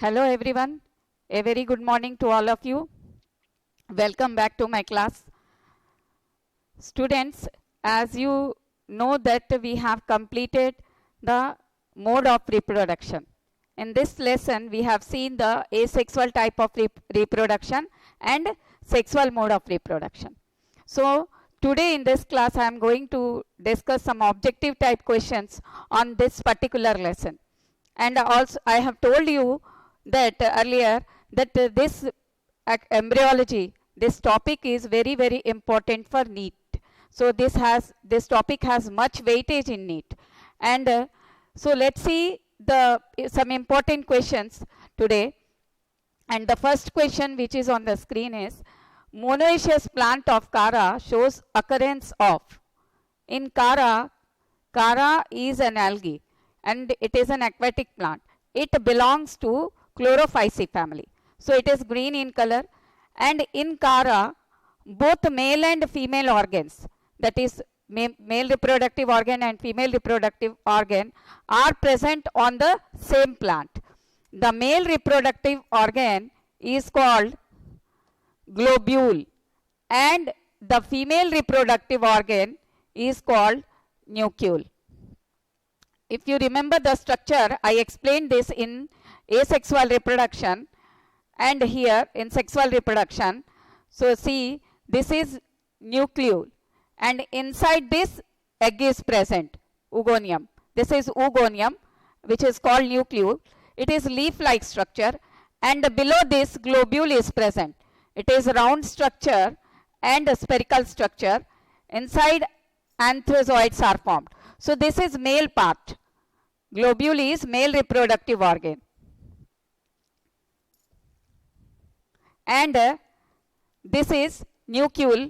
Hello everyone, a very good morning to all of you. Welcome back to my class. Students, as you know that we have completed the mode of reproduction. In this lesson, we have seen the asexual type of reproduction and sexual mode of reproduction. So, today in this class, I am going to discuss some objective type questions on this particular lesson. And also, I have told you that earlier that this embryology, this topic is very, very important for NEET. So this topic has much weightage in NEET. And so let's see some important questions today. And the first question which is on the screen is, monoecious plant of Chara shows occurrence of. In Chara is an algae and it is an aquatic plant. It belongs to Chlorophyceae family. So it is green in color, and in Chara both male and female organs, that is male reproductive organ and female reproductive organ, are present on the same plant. The male reproductive organ is called globule and the female reproductive organ is called nucleus. If you remember the structure, I explained this in asexual reproduction and here in sexual reproduction. So see, this is nucleus and inside this egg is present, oogonium. This is oogonium which is called nucleus. It is leaf-like structure and below this globule is present. It is round structure and a spherical structure. Inside antherozoids are formed. So this is male part. Globule is male reproductive organ. And this is nucleus,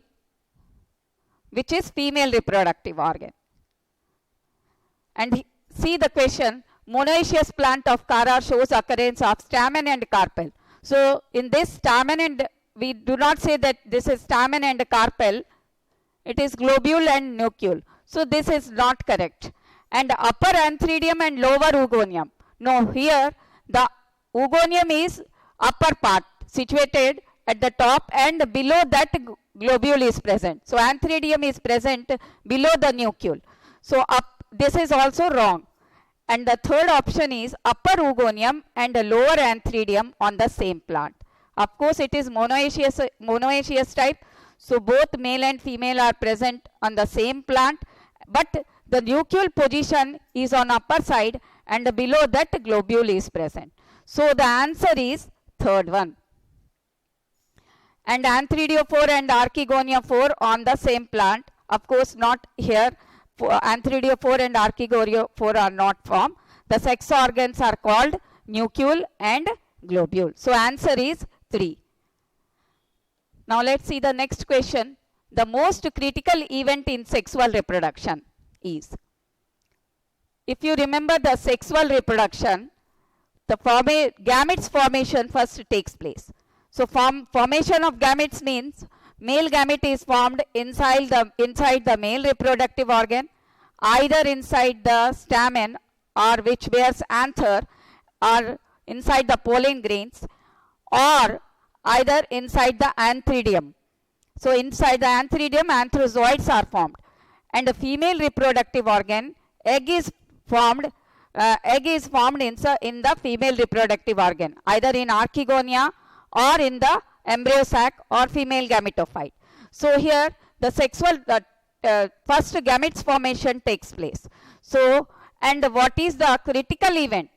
which is female reproductive organ. And see the question, monoecious plant of Chara shows occurrence of stamen and carpel. So in this stamen, and we do not say that this is stamen and carpel, it is globule and nucleus. So this is not correct. And upper antheridium and lower oogonium. No, here the oogonium is upper part, situated at the top, and below that globule is present. So antheridium is present below the nucleus. So this is also wrong. And the third option is upper oogonium and lower antheridium on the same plant. Of course, it is monoecious type. So both male and female are present on the same plant, but the nucleus position is on upper side and below that globule is present. So the answer is third one. And Antheridium and Archegonia on the same plant. Of course, not here. Antheridium and Archegonia are not formed. The sex organs are called nucleus and globule. So answer is 3. Now let's see the next question. The most critical event in sexual reproduction is. If you remember the sexual reproduction, the gametes formation first takes place. So formation of gametes means male gamete is formed inside the male reproductive organ, either inside the stamen or which bears anther, or inside the pollen grains, or either inside the antheridium. So inside the antheridium, antherozoids are formed. And the female reproductive organ, egg is formed in the female reproductive organ, either in archegonia or in the embryo sac or female gametophyte. So here the sexual first gametes formation takes place. So, and what is the critical event?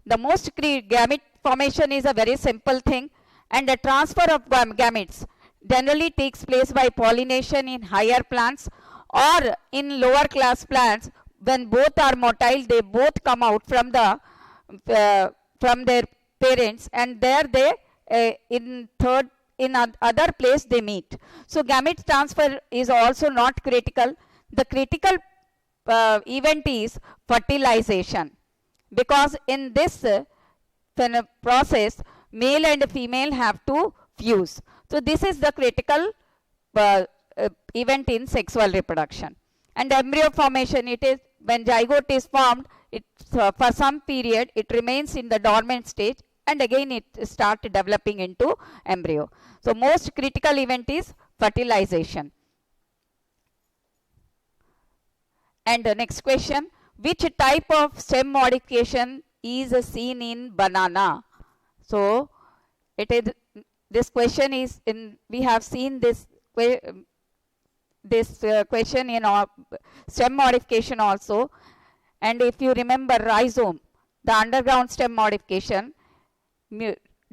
The most gamete formation is a very simple thing, and the transfer of gametes generally takes place by pollination in higher plants, or in lower class plants. When both are motile, they both come out from their parents, and there they in other place they meet. So gamete transfer is also not critical. The critical event is fertilization, because in this process male and female have to fuse. So this is the critical event in sexual reproduction. And embryo formation, it is when zygote is formed, for some period it remains in the dormant stage and again it start developing into embryo. So most critical event is fertilization. And the next question, which type of stem modification is seen in banana? So it is, this question is in, we have seen this question in stem modification also. And if you remember rhizome, the underground stem modification,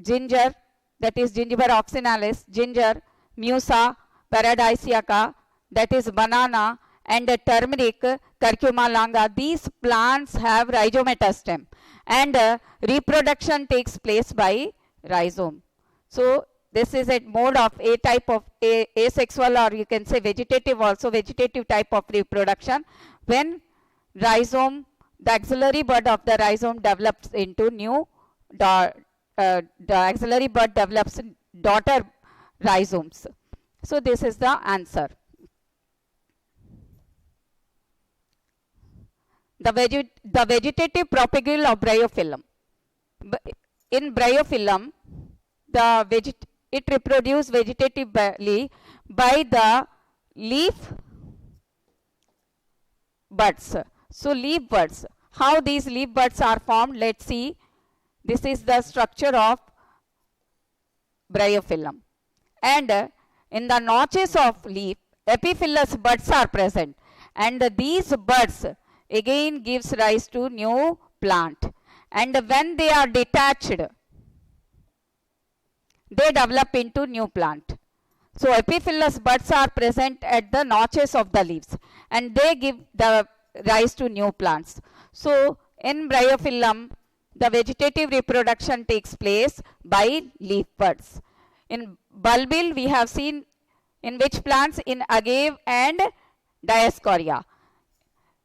ginger, that is Gingiber officinalis, ginger, musa, paradisiaca, that is banana, and turmeric, curcuma longa, these plants have rhizomatous stem, and reproduction takes place by rhizome. So this is a mode of a type of asexual, or you can say vegetative also, vegetative type of reproduction, when rhizome, the axillary bud of the rhizome develops into new, the axillary bud develops daughter rhizomes. So this is the answer. The vegetative propagule of bryophyllum. In bryophyllum, it reproduces vegetatively by the leaf buds. So leaf buds, how these leaf buds are formed, let's see. This is the structure of bryophyllum, and in the notches of leaf, epiphyllous buds are present, and these buds again gives rise to new plant, and when they are detached, they develop into new plant. So epiphyllous buds are present at the notches of the leaves, and they give the rise to new plants. So in bryophyllum, the vegetative reproduction takes place by leaf buds. In bulbil, we have seen in which plants? In agave and Dioscorea.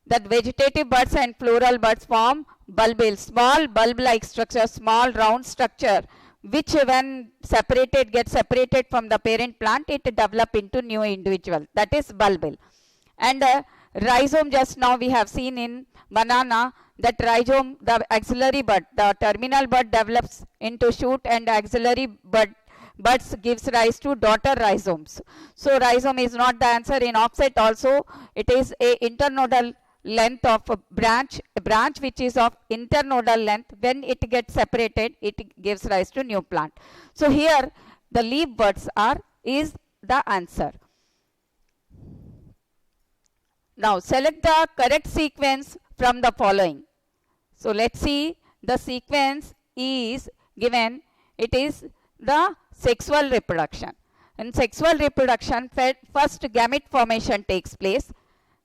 The vegetative buds and floral buds form bulbil, small bulb-like structure, small round structure, which when separated, gets separated from the parent plant, it develop into new individual. That is bulbil. And rhizome, just now we have seen in banana, that rhizome, the axillary bud, the terminal bud develops into shoot, and axillary buds gives rise to daughter rhizomes. So rhizome is not the answer. In offset also, it is a internodal length of a branch which is of internodal length. When it gets separated, it gives rise to new plant. So here the leaf buds is the answer. Now select the correct sequence from the following. So let's see, the sequence is given, it is the sexual reproduction. In sexual reproduction, first gamete formation takes place,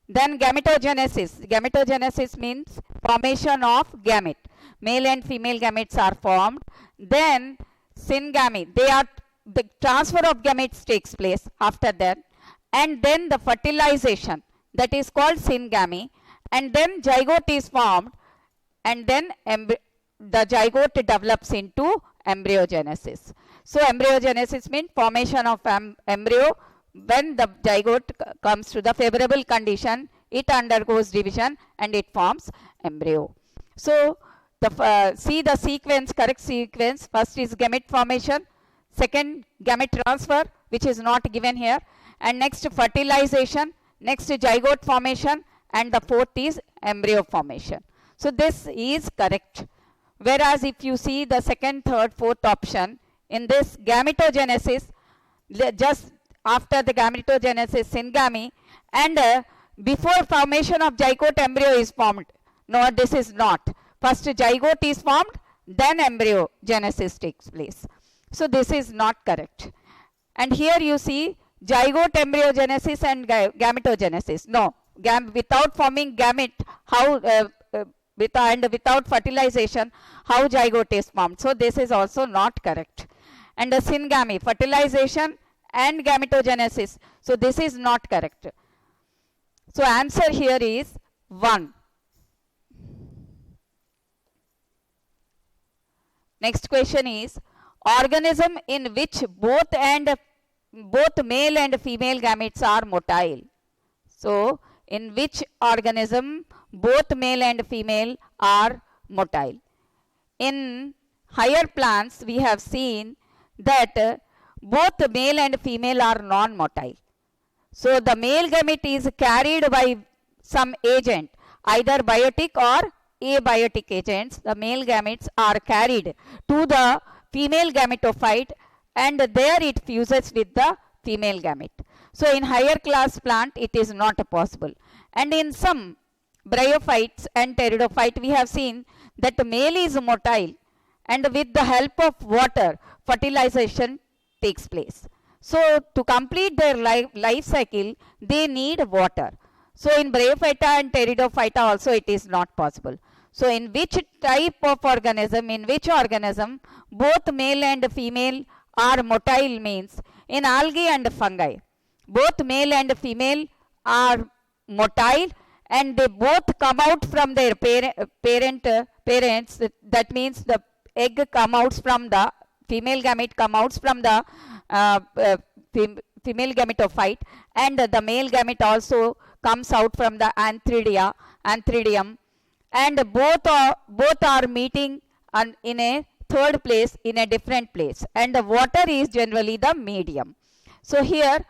then gametogenesis. Gametogenesis means formation of gamete. Male and female gametes are formed. Then syngamy, the transfer of gametes takes place after that, and then the fertilization, that is called syngamy, and then zygote is formed, and then the zygote develops into embryogenesis. So embryogenesis means formation of embryo. When the zygote comes to the favorable condition, it undergoes division and it forms embryo. So see the sequence, correct sequence. First is gamete formation, second gamete transfer, which is not given here, and next fertilization, next zygote formation, and the fourth is embryo formation. So this is correct. Whereas if you see the second, third, fourth option, in this gametogenesis, just after the gametogenesis, syngamy, and before formation of zygote, embryo is formed. No, this is not. First zygote is formed, then embryogenesis takes place. So this is not correct. And here you see zygote, embryogenesis and gametogenesis. No, without forming gamete, how without fertilization, how zygote is formed. So this is also not correct. And the syngamy, fertilization and gametogenesis. So this is not correct. So answer here is 1. Next question is, organism in which both male and female gametes are motile. So in which organism both male and female are motile? In higher plants we have seen that both male and female are non-motile. So the male gamete is carried by some agent, either biotic or abiotic agents. The male gametes are carried to the female gametophyte and there it fuses with the female gamete. So in higher class plant it is not possible. And in some bryophytes and pteridophyte we have seen that the male is motile and with the help of water fertilization takes place. So to complete their life cycle they need water. So in Bryophyta and Pteridophyta also it is not possible. So in which type of organism, in which organism both male and female are motile means in algae and fungi. Both male and female are motile and they both come out from their parents. That means the egg come out from the female gamete come out from the female gametophyte and the male gamete also comes out from the antheridium and both are meeting in a third place in a different place and the water is generally the medium. So here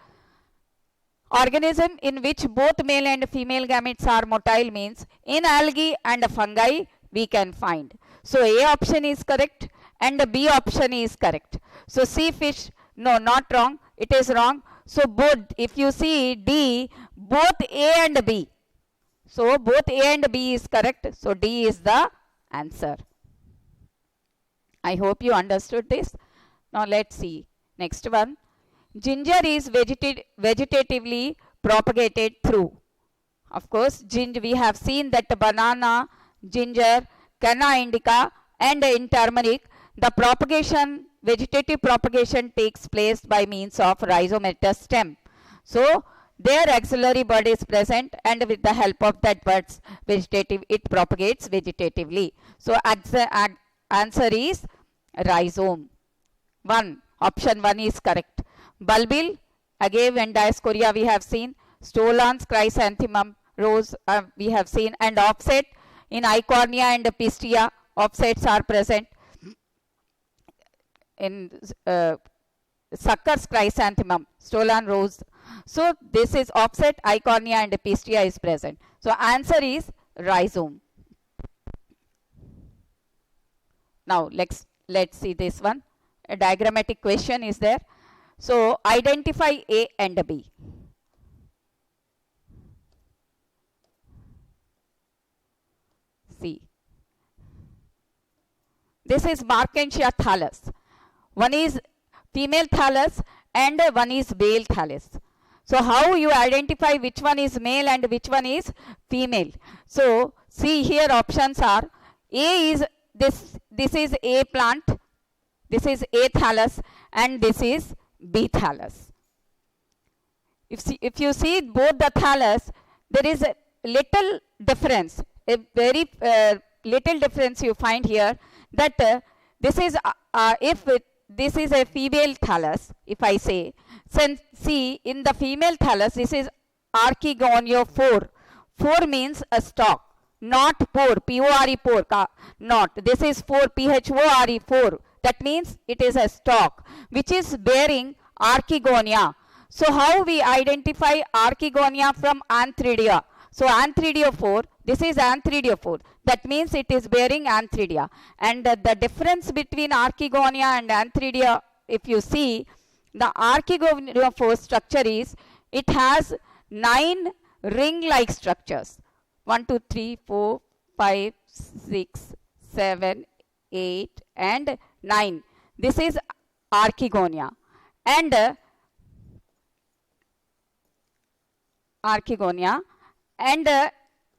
organism in which both male and female gametes are motile means in algae and fungi we can find. So A option is correct and B option is correct. So sea fish, no, not wrong, it is wrong. So both, if you see D, both A and B. So both A and B is correct. So D is the answer. I hope you understood this. Now let's see. Next one. Ginger is vegetatively propagated through. Of course, ginger, we have seen that banana, ginger, canna indica and in turmeric, the propagation, vegetative propagation takes place by means of rhizomatous stem. So their axillary bud is present and with the help of that buds vegetative, it propagates vegetatively. So answer is rhizome. Option 1 is correct. Bulbil, agave and Dioscorea we have seen. Stolons, chrysanthemum, rose we have seen, and offset in Eichhornia and Pistia, offsets are present. In suckers, chrysanthemum, stolon, rose. So this is offset, Eichhornia and Pistia is present. So answer is rhizome. Now let's see this one. A diagrammatic question is there. So identify A and B. See. This is Markensia thallus. One is female thallus and one is male thallus. So how you identify which one is male and which one is female? So see here options are A is this is A plant, this is A thallus and this is B thallus. If you see both the thallus, there is a little difference, a very little difference you find here, that this is if this is a female thallus, if I say, since see in the female thallus this is Archegonia 4 means a stalk, not pore, P-O-R-E pore, not, this is 4, P-H-O-R-E 4, that means it is a stalk which is bearing Archegonia. So how we identify Archegonia from Antheridia? So Antheridia 4, this is Antheridia 4, that means it is bearing Antheridia, and the difference between Archegonia and Antheridia, if you see, the Archegonia 4 structure is, it has 9 ring-like structures, 1, 2, 3, 4, 5, 6, 7, 8 and 9. This is Archegonia, and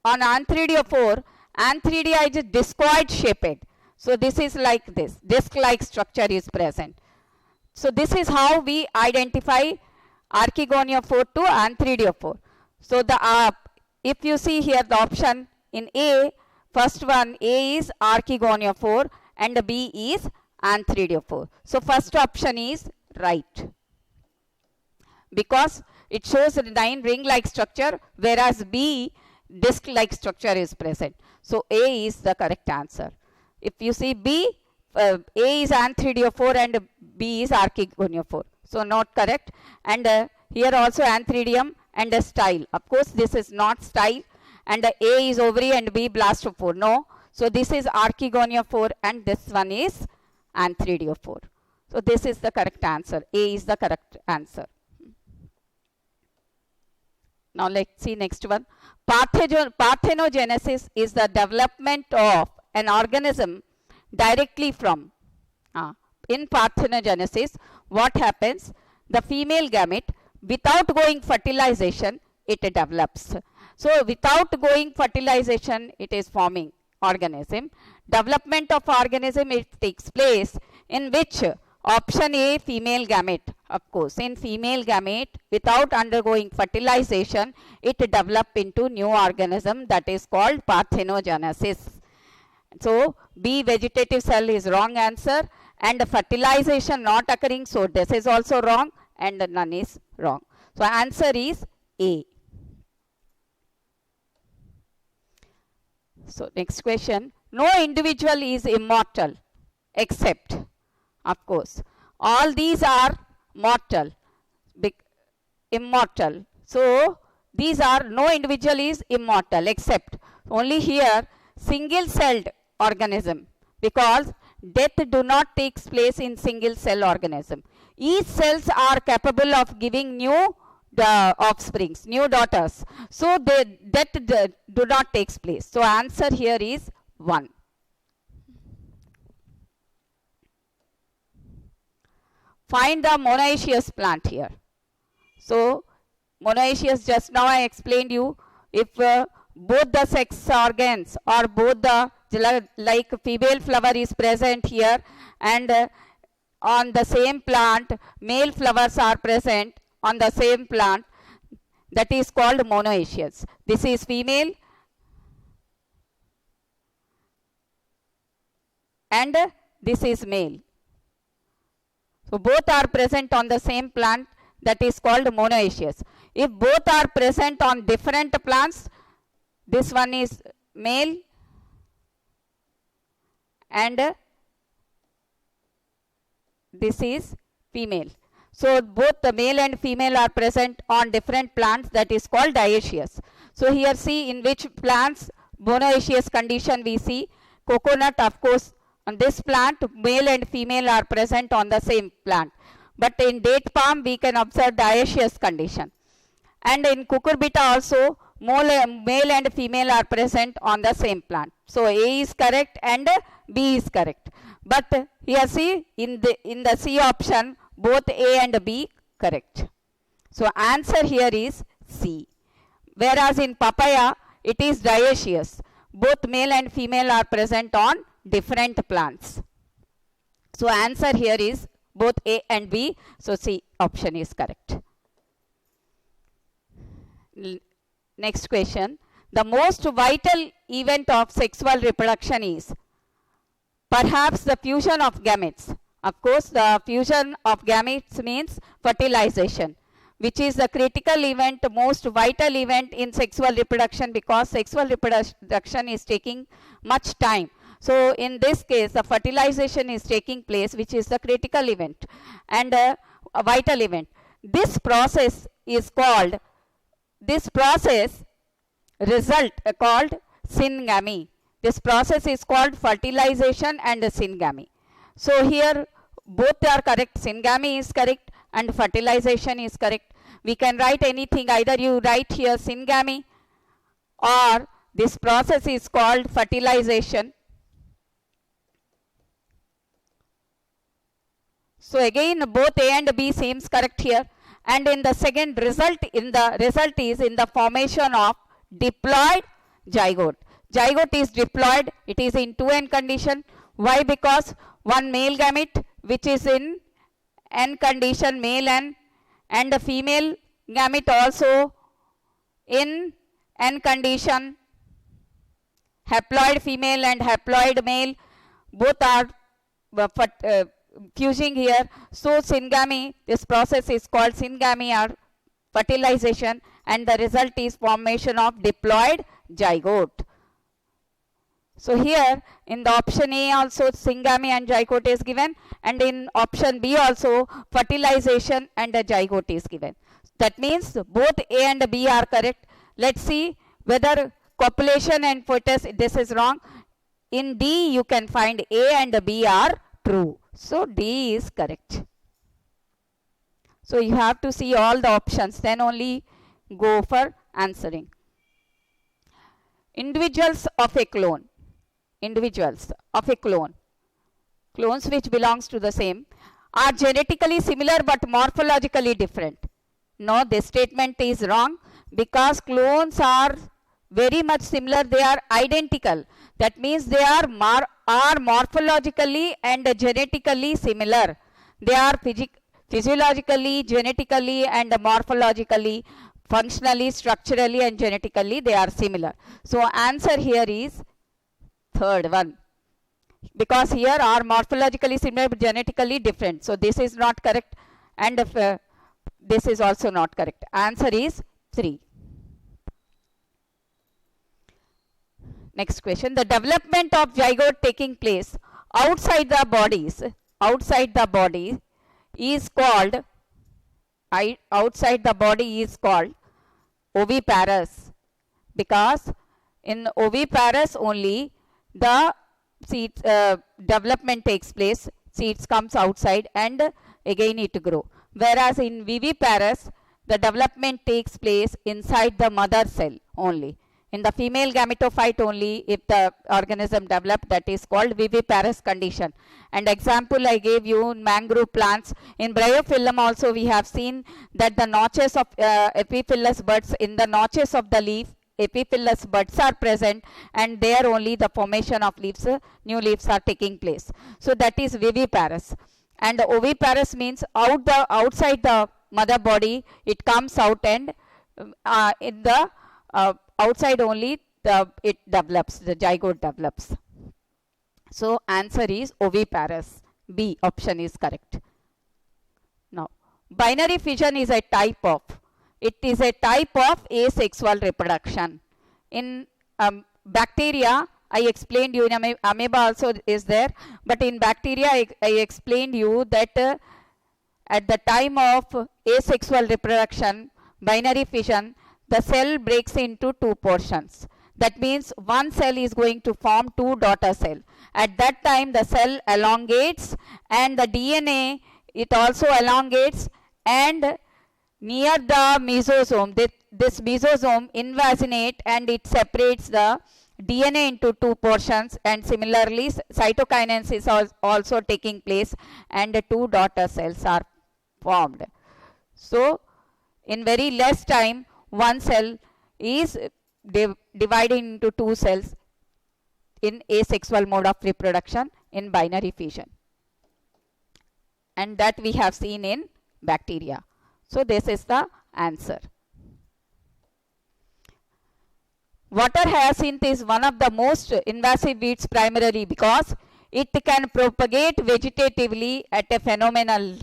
on Antheridia 4, Antheridia is discoid shaped. So this is like this, disc-like structure is present. So this is how we identify Archegonia 4 to Antheridia 4. So the if you see here the option in A, first one A is Archegonia 4 and B is Antheridia 4. So first option is right, because it shows a 9 ring-like structure, whereas B disc-like structure is present. So A is the correct answer. If you see B, A is anthridiophore and B is archigoniophore. So not correct. And here also anthridium and a style. Of course, this is not style. And A is ovary and B blastophore. No. So this is archigoniophore and this one is anthridiophore. So this is the correct answer. A is the correct answer. Now let's see next one. Parthenogenesis is the development of an organism directly from. In parthenogenesis, what happens? The female gamete, without going fertilization, it develops. So without going fertilization, it is forming organism. Development of organism, it takes place in which? Option A, female gamete. Of course, in female gamete, without undergoing fertilization, it develops into new organism, that is called parthenogenesis. So B, vegetative cell, is wrong answer, and fertilization not occurring, so this is also wrong and none is wrong. So answer is A. So next question. No individual is immortal except, of course, all these are mortal, immortal. So these are, no individual is immortal except only here single celled organism, because death do not takes place in single cell organism. Each cells are capable of giving new offsprings, new daughters. So death do not takes place. So answer here is 1. Find the monoecious plant here. So monoecious, just now I explained you, if both the sex organs or both the, like female flower is present here and on the same plant male flowers are present on the same plant, that is called monoecious. This is female and this is male. So both are present on the same plant, that is called monoecious. If both are present on different plants, this one is male and this is female. So both the male and female are present on different plants, that is called dioecious. So here see in which plants monoecious condition we see. Coconut, of course, on this plant male and female are present on the same plant. But in date palm we can observe dioecious condition. And in cucurbita also male and female are present on the same plant. So A is correct and B is correct. But here see in the C option both A and B correct. So answer here is C. Whereas in papaya it is dioecious. Both male and female are present on different plants. So answer here is both A and B. So C option is correct. Next question. The most vital event of sexual reproduction is perhaps the fusion of gametes. Of course, the fusion of gametes means fertilization, which is the critical event, most vital event in sexual reproduction, because sexual reproduction is taking much time. So in this case, the fertilization is taking place, which is the critical event and a vital event. This process is called, result called syngamy. This process is called fertilization and syngamy. So here both are correct. Syngamy is correct and fertilization is correct. We can write anything, either you write here syngamy or this process is called fertilization. So again both A and B seems correct here. And in the second result, is in the formation of diploid zygote. Zygote is diploid, it is in 2n condition. Why? Because one male gamete which is in n condition, male n, and the female gamete also in n condition, haploid female and haploid male, both are fusing here. So syngamy, this process is called syngamy or fertilization, and the result is formation of diploid zygote. So here in the option A also syngamy and zygote is given, and in option B also fertilization and a zygote is given. That means both A and B are correct. Let's see whether copulation and fetus, this is wrong. In D you can find A and B are true. So D is correct. So you have to see all the options, then only go for answering. Individuals of a clone. Individuals of a clone, clones which belongs to the same, are genetically similar but morphologically different. No, this statement is wrong, because clones are very much similar, they are identical. That means they are morphologically and genetically similar. They are physiologically, genetically and morphologically, functionally, structurally and genetically they are similar. So answer here is third one, because here are morphologically similar but genetically different. So this is not correct, and this is also not correct. Answer is 3. Next question. The development of zygote taking place outside the body is called oviparous, because in oviparous only the seeds development takes place, seeds comes outside and again it grow. Whereas in viviparous the development takes place inside the mother cell only. In the female gametophyte only if the organism develop, that is called viviparous condition. And example I gave you in mangrove plants. In bryophyllum also we have seen that the notches of epiphyllous buds, in the notches of the leaf epiphyllous buds are present, and there only the formation of leaves, new leaves are taking place. So that is viviparous. And oviparous means outside the mother body it comes out, and in the outside only it develops, the zygote develops. So answer is oviparous. B option is correct. Now binary fission is a type of asexual reproduction. In bacteria I explained you, in amoeba also is there, but in bacteria I explained you that at the time of asexual reproduction, binary fission, the cell breaks into 2 portions. That means one cell is going to form 2 daughter cells. At that time the cell elongates, and the DNA it also elongates, and near the mesosome, this mesosome invaginate and it separates the DNA into 2 portions, and similarly cytokinesis is also taking place, and 2 daughter cells are formed. So in very less time one cell is divided into 2 cells in asexual mode of reproduction in binary fission, and that we have seen in bacteria. So this is the answer. Water hyacinth is one of the most invasive weeds primarily because it can propagate vegetatively at a phenomenal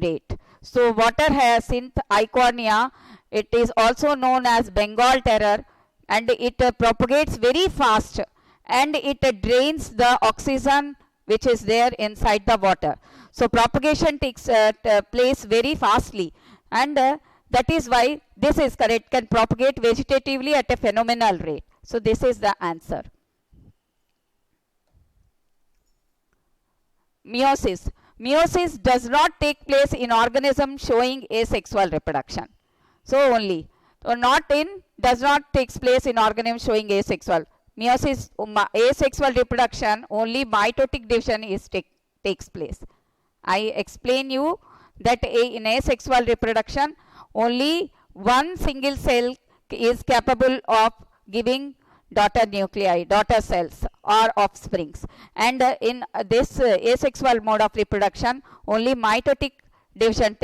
rate. So water hyacinth Eichhornia, it is also known as Bengal terror, and it propagates very fast, and it drains the oxygen which is there inside the water. So propagation takes place very fastly, and that is why this is correct, can propagate vegetatively at a phenomenal rate. So this is the answer. Meiosis. Meiosis does not take place in organism showing asexual reproduction. So only, so does not takes place in organism showing asexual. Meiosis, asexual reproduction, only mitotic division is takes place. I explain you that in asexual reproduction only one single cell is capable of giving daughter nuclei, daughter cells or offsprings, and in this asexual mode of reproduction only mitotic division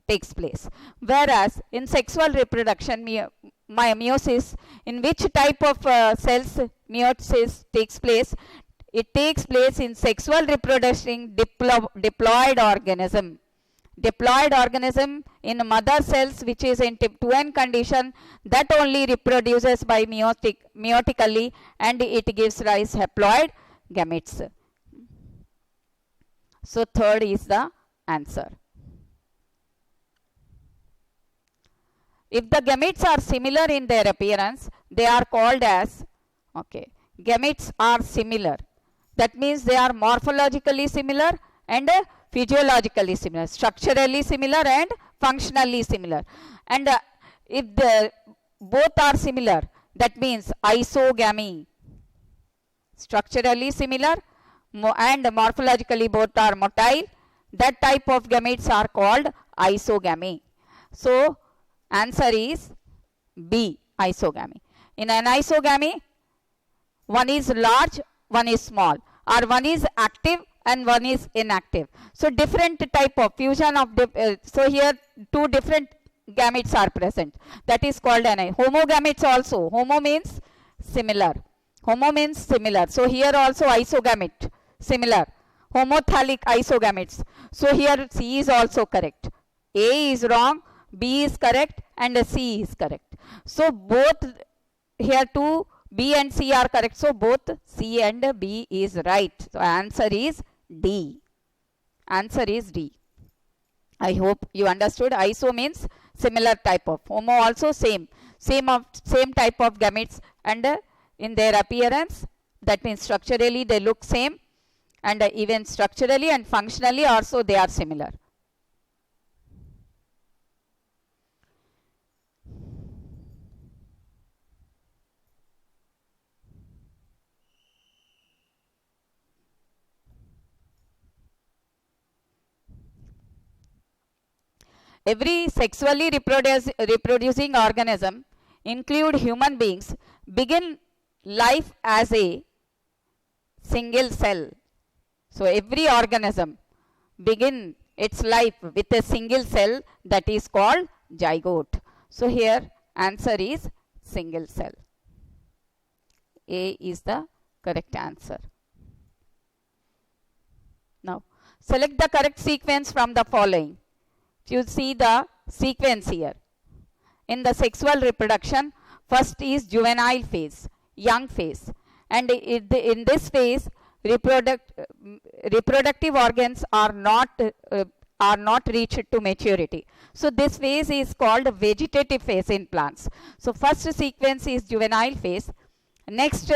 takes place. Whereas in sexual reproduction, meiosis, in which type of cells meiosis takes place? It takes place in sexual reproducing diploid organism, diploid organism in mother cells which is in 2n condition, that only reproduces by meiotically, and it gives rise haploid gametes. So third is the answer. If the gametes are similar in their appearance, they are called as, gametes are similar. That means they are morphologically similar and physiologically similar, structurally similar and functionally similar. And if both are similar, that means isogamy. Structurally similar and morphologically both are motile. That type of gametes are called isogamy. So answer is B, isogamy. In an isogamy, one is large, one is small, or one is active and one is inactive. So different type of fusion of, so here two different gametes are present. That is called an homogametes also. Homo means similar. Homo means similar. So here also isogamete, similar. Homothallic isogametes. So here C is also correct. A is wrong, B is correct, and C is correct. So both here two B and C are correct. So both C and B is right. So answer is D. Answer is D. I hope you understood. Iso means similar type of. Homo also same type of gametes, and in their appearance, that means structurally they look same, and even structurally and functionally also they are similar. Every sexually reproducing organism, include human beings, begin life as a single cell. So every organism begin its life with a single cell, that is called zygote. So here answer is single cell. A is the correct answer. Now select the correct sequence from the following. You see the sequence here. In the sexual reproduction, first is juvenile phase, young phase, and in this phase reproductive organs are not reached to maturity. So this phase is called vegetative phase in plants. So first sequence is juvenile phase, next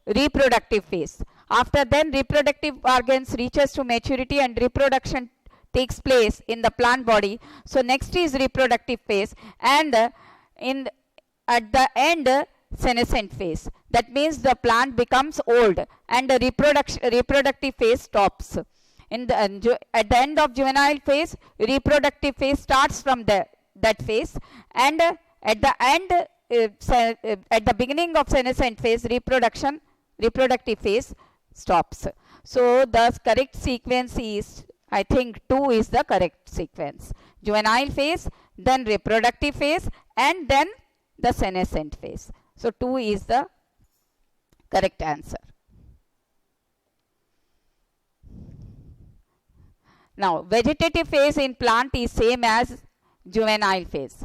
reproductive phase. After then reproductive organs reaches to maturity and reproduction takes place in the plant body. So next is reproductive phase, and at the end senescent phase. That means the plant becomes old and the reproductive phase stops. At the end of juvenile phase, reproductive phase starts from that phase, and at the end at the beginning of senescent phase, reproductive phase stops. So the correct sequence is, I think 2 is the correct sequence. Juvenile phase, then reproductive phase, and then the senescent phase. So 2 is the correct answer. Now vegetative phase in plant is same as juvenile phase.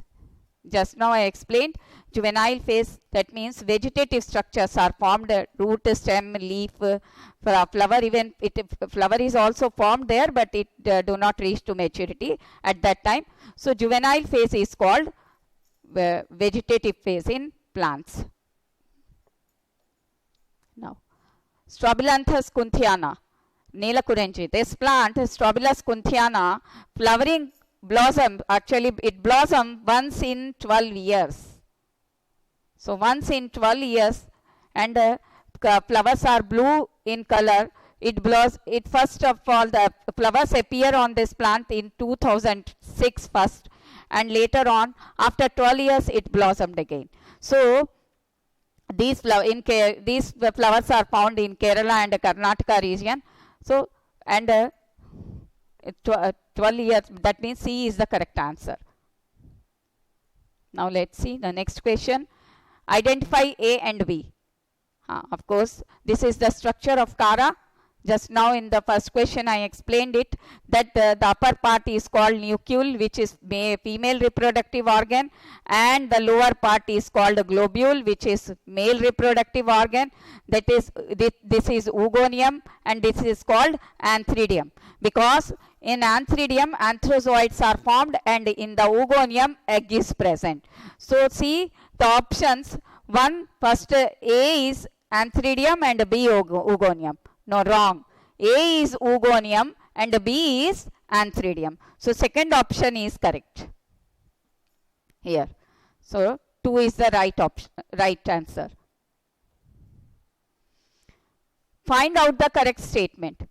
Just now I explained juvenile phase, that means vegetative structures are formed, root, stem, leaf, flower, even flower is also formed there, but it do not reach to maturity at that time. So juvenile phase is called vegetative phase in plants. Now Strobilanthes kunthiana, Neelakurenchi. This plant, Strobilus kunthiana, flowering blossom, actually it blossoms once in 12 years. So once in 12 years, and flowers are blue in color. It first of all, the flowers appear on this plant in 2006 first, and later on after 12 years it blossomed again. So these flowers are found in Kerala and Karnataka region. So and 12 years, that means C is the correct answer. Now let's see the next question. Identify A and B. Of course, this is the structure of Kara. Just now in the first question I explained it, that the upper part is called nucleus, which is female reproductive organ, and the lower part is called globule, which is male reproductive organ. That is, this is oogonium and this is called antheridium, because in antheridium anthrozoids are formed and in the oogonium egg is present. So see the options, first A is antheridium and B oogonium. No, wrong. A is oogonium and B is antheridium. So second option is correct here. So 2 is the right answer. Find out the correct statement.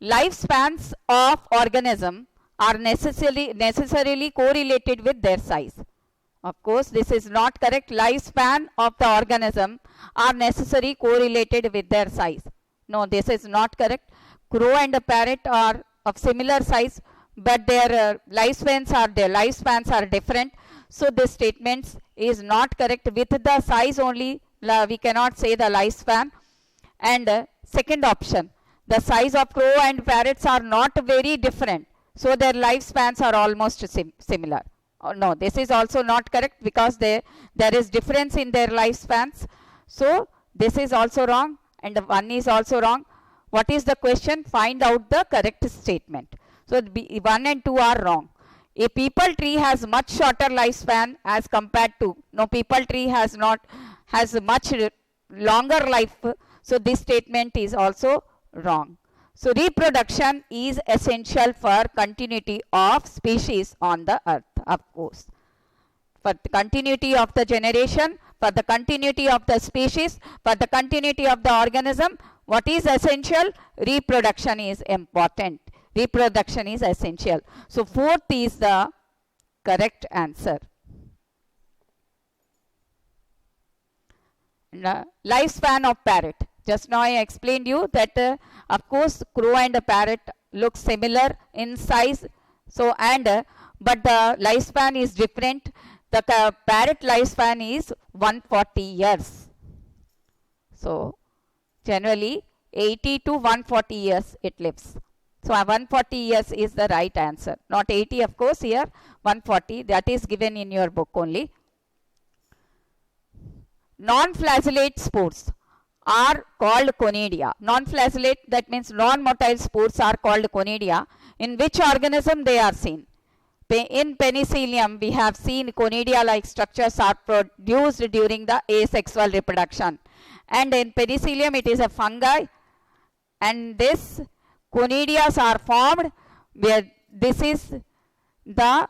Lifespans of organism are necessarily correlated with their size. Of course, this is not correct. Lifespan of the organism are necessarily correlated with their size. No, this is not correct. Crow and a parrot are of similar size, but their lifespans are different. So this statement is not correct. With the size only, we cannot say the lifespan. And second option, the size of crow and parrots are not very different, so their lifespans are almost similar. No, this is also not correct, because there is difference in their lifespans. So this is also wrong, and 1 is also wrong. What is the question? Find out the correct statement. So 1 and 2 are wrong. A peepal tree has much shorter lifespan as compared to, no, peepal tree has much longer life. So this statement is also wrong. So reproduction is essential for continuity of species on the earth, of course. For the continuity of the generation, for the continuity of the species, for the continuity of the organism, what is essential? Reproduction is important. Reproduction is essential. So 4th is the correct answer. Lifespan of parrot. Just now I explained you that of course crow and parrot look similar in size. So but the lifespan is different. The parrot lifespan is 140 years. So generally 80 to 140 years it lives. So 140 years is the right answer. Not 80, of course, here 140. That is given in your book only. Non-flagellate spores are called conidia. Non-flagellate, that means non-motile spores, are called conidia. In which organism they are seen? In Penicillium, we have seen conidia-like structures are produced during the asexual reproduction. And in Penicillium, it is a fungi. And this conidia are formed where this is the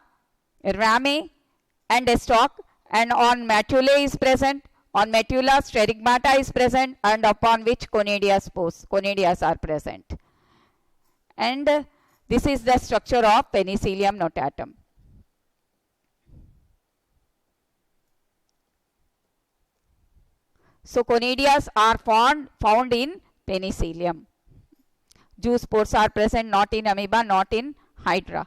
rami and a stalk, and on metulae is present. On metula, sterigmata is present, and upon which conidias are present. And this is the structure of Penicillium notatum. So conidias are found in Penicillium. Zoospores are present not in amoeba, not in hydra.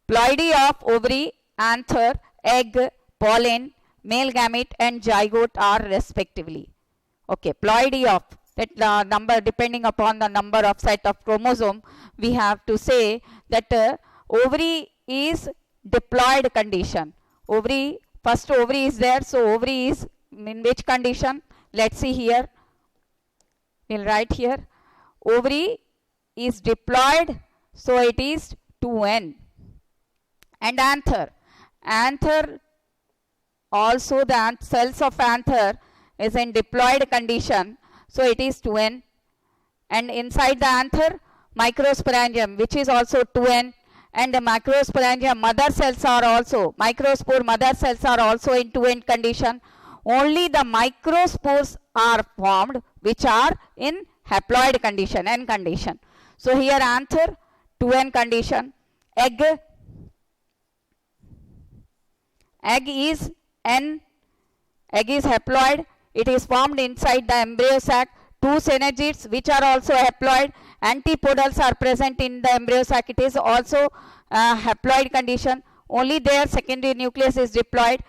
Ploidy of ovary, anther, egg, pollen, male gamete and zygote are respectively. Okay, ploidy of, that number, depending upon the number of set of chromosome, we have to say that ovary is diploid condition. Ovary, first ovary is there, so ovary is in which condition? Let's see here. We'll write here. Ovary is diploid, so it is 2n. And anther. Anther, also the cells of anther is in diploid condition, so it is 2n. And inside the anther, microsporangium, which is also 2n. And the macrosporangium mother cells are also, microspore mother cells are also in 2n condition. Only the microspores are formed which are in haploid condition, n condition. So here anther, 2n condition. Egg is n, egg is haploid, it is formed inside the embryo sac. 2 synergids which are also haploid, antipodals are present in the embryo sac, it is also haploid condition. Only their secondary nucleus is diploid.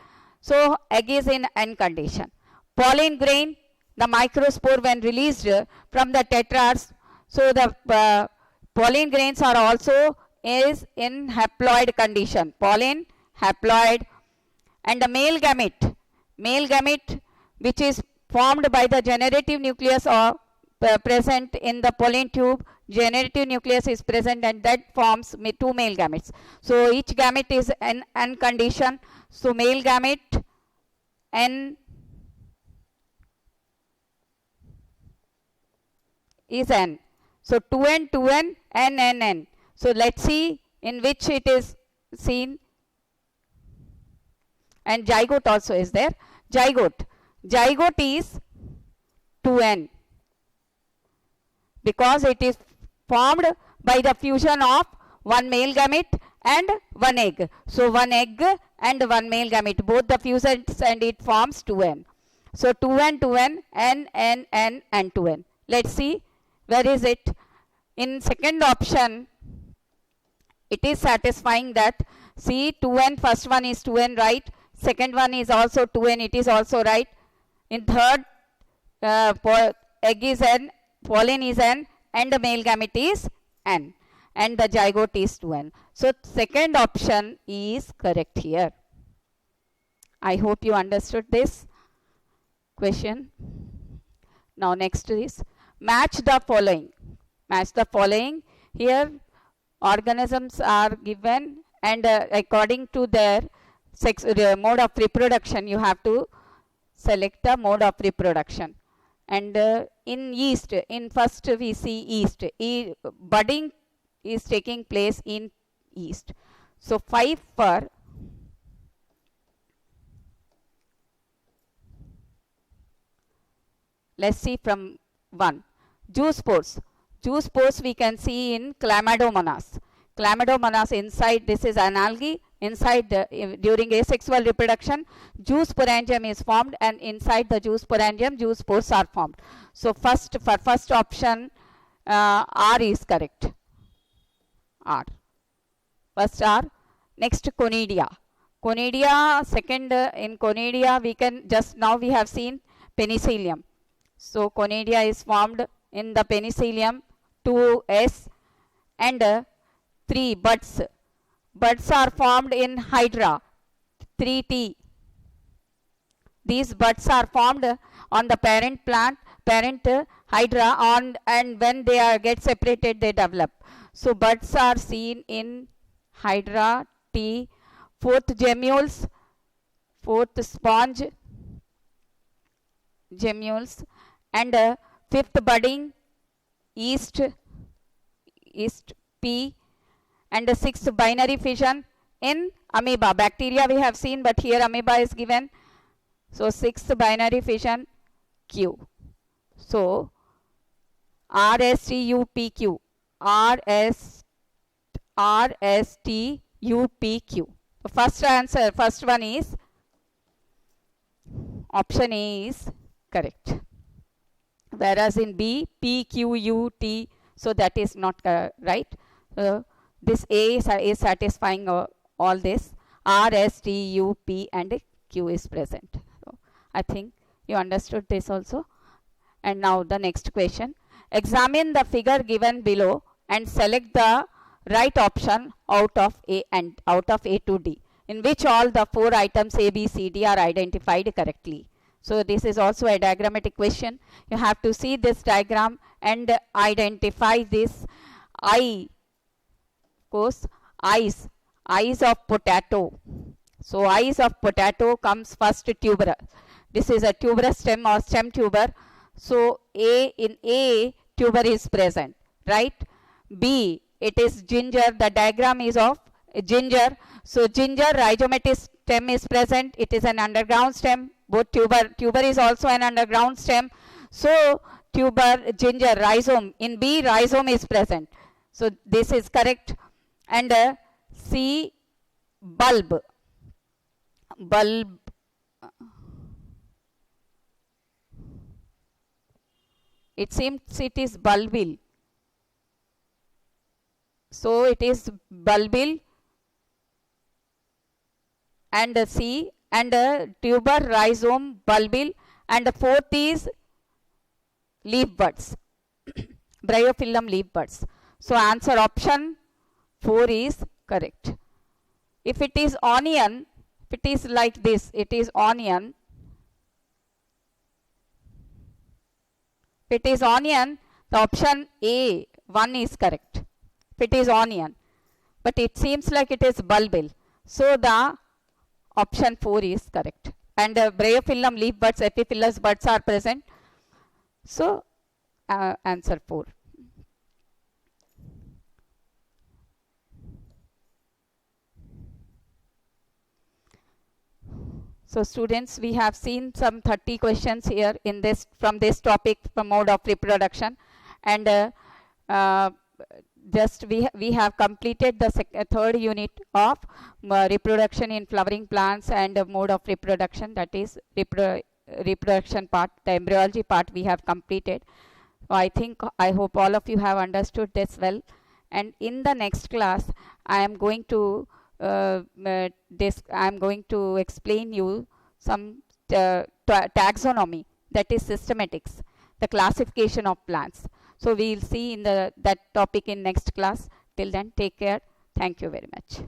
So egg is in n condition. Pollen grain, the microspore when released from the tetrads. So the pollen grains are also is in haploid condition, pollen haploid. And the male gamete which is formed by the generative nucleus or present in the pollen tube, generative nucleus is present and that forms two male gametes. So each gamete is an N condition. So male gamete N is N. So 2N, 2N, N, N, N. So let's see in which it is seen. And zygote also is there. Zygote is 2N because it is formed by the fusion of one male gamete and one egg. So one egg and one male gamete, both the fusions, and it forms 2N. So 2N, 2N, N, N, N, and 2N. Let's see where is it. In second option, it is satisfying that, see, 2N, first one is 2N, right? Second one is also 2N, it is also right. In third, egg is N, pollen is N, and the male gamete is N, and the zygote is 2N. So second option is correct here. I hope you understood this question. Now next is match the following. Match the following. Here organisms are given, and according to their sex mode of reproduction, you have to select the mode of reproduction. And in yeast, in first we see yeast, budding is taking place in yeast. So 5 for let's see from 1. Juice spores. Juice spores we can see in Chlamydomonas. Chlamydomonas inside, this is an algae. Inside during asexual reproduction, juice sporangium is formed, and inside the juice sporangium, juice spores are formed. So first option, R is correct. R. First R. Next conidia. Conidia, second in conidia we can just now we have seen penicillium. So conidia is formed in the penicillium, 2S, and 3 buds. Buds are formed in hydra, 3T. These buds are formed on the parent plant, parent hydra, and when they get separated, they develop. So buds are seen in hydra, T. 4th gemmules, 4th sponge gemmules, and 5th budding, yeast, P. And the 6th binary fission in amoeba. Bacteria we have seen, but here amoeba is given. So 6th binary fission, Q. So RSTUPQ. RSTUPQ. The first answer, first one is option A is correct. Whereas in B, PQUT, so that is not right. This A is satisfying all this. R, S, T, U, P, and Q is present. So I think you understood this also. And now the next question. Examine the figure given below and select the right option out of A to D, in which all the 4 items A, B, C, D are identified correctly. So this is also a diagrammatic question. You have to see this diagram and identify this I. Of course, eyes of potato. So eyes of potato comes first tuber. This is a tuberous stem or stem tuber. So in A tuber is present, right? B, it is ginger. The diagram is of ginger. So ginger rhizomatous stem is present. It is an underground stem. Both tuber is also an underground stem. So tuber, ginger, rhizome. In B, rhizome is present. So this is correct. And C, bulb. It seems it is bulbil. So it is bulbil, and C, and tuber, rhizome, bulbil, and the 4th is leaf buds, bryophyllum leaf buds. So answer option 4 is correct. If it is onion, if it is like this, it is onion. If it is onion, the option A 1 is correct. If it is onion, but it seems like it is bulbil, so the option 4 is correct. And bryophyllum leaf buds, epiphyllous buds are present. So answer 4. So students, we have seen some 30 questions here in this, from this topic, from mode of reproduction, and just we have completed the third unit of reproduction in flowering plants and mode of reproduction, that is reproduction part, the embryology part we have completed. I hope all of you have understood this well, and in the next class I am going to explain you some taxonomy, that is systematics, the classification of plants. So we will see in that topic in next class. Till then, take care. Thank you very much.